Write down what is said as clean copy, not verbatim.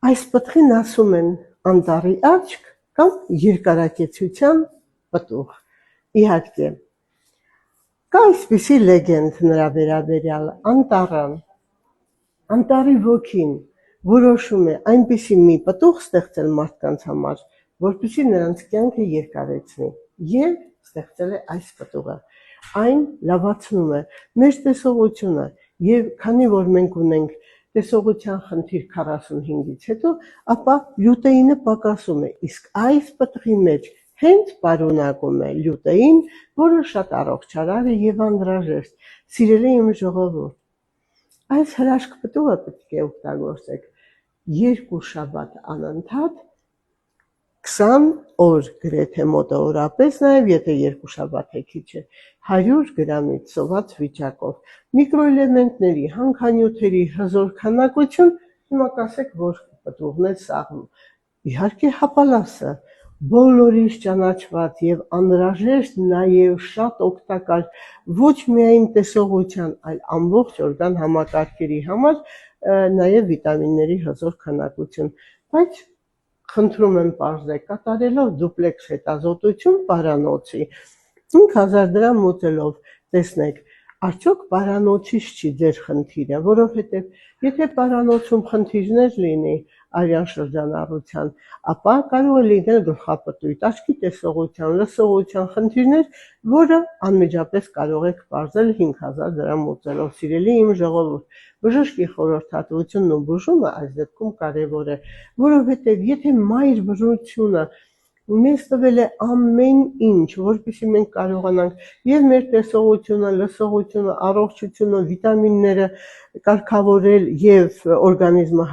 Այս պտղին ասում են անտառի աչք կամ երկարակեցության պտուղ։ Իհարկե, կա այսպիսի լեգենդ նրա վերաբերյալ անտառի ոգին որոշում է այնպիսի մի պտուղ ստեղծել մարդկանց համար, որպեսզի նրանց կյանքը երկարեցնի, եւ ստեղծել է այս պտուղը։ Այն լավացնում է մեր տեսողությունը, եւ քանի որ մենք ունենք տեսողության խնդիր 45-ից հետո, ապա լյուտեինը պակասում է, իսկ այս պտղի մեջ հենց պարունակում է լյուտեին, որը շատ առողջարար է եւ անհրաժեշտ։ Սիրելի իմ ժողովուրդ, այս հրաշք պտուղը պետք է օգտագործեք 2 շաբաթ անընդհատ 20 օր գրեթե մոտավորապես, նաև եթե 2 շաբաթ է քիչ է, 100 գրամից սոված վիճակով, միկրոէլեմենտների, հանքանյութերի հզոր քանակություն, հիմա կասեք, որ պտուղն է սաղում, իհարկե հապալասը, բոլորիս ճանաչված եւ անհրաժեշտ, նաև շատ օգտակար ոչ միայն տեսողության, այլ ամբողջ օրգան համակարգերի համար, նաև վիտամինների հզոր քանակություն, բայց խնդրում եմ պարզեք, կատարելով դուպլեքս հետազոտություն պարանոցի, 5000 դրամ մուծելով, տեսնեք, արդյոք պարանոցից չի ձեր խնդիրը, որովհետև եթե պարանոցում խնդիրներ լինի արյան շրջանառության, ապա կարող է լինել գլխապտույտ, աչքի տեսողության, լսողության խնդիրներ, որը անմիջապես կարող եք պարզել 5000 դրամ մուծելով։ Սիրելի իմ ժողովուրդ, բժշկի խորհրդատվությունն ու բուժումը այս դեպքում կարևոր է, որովհետև եթե մայր բժությունը մեզ տվել է ամեն ինչ, որպեսզի մենք կարողանանք եւ մեր տեսողությունը, լսողությունը, առողջությունը, վիտամինները կարգավորել եւ օրգանիզմը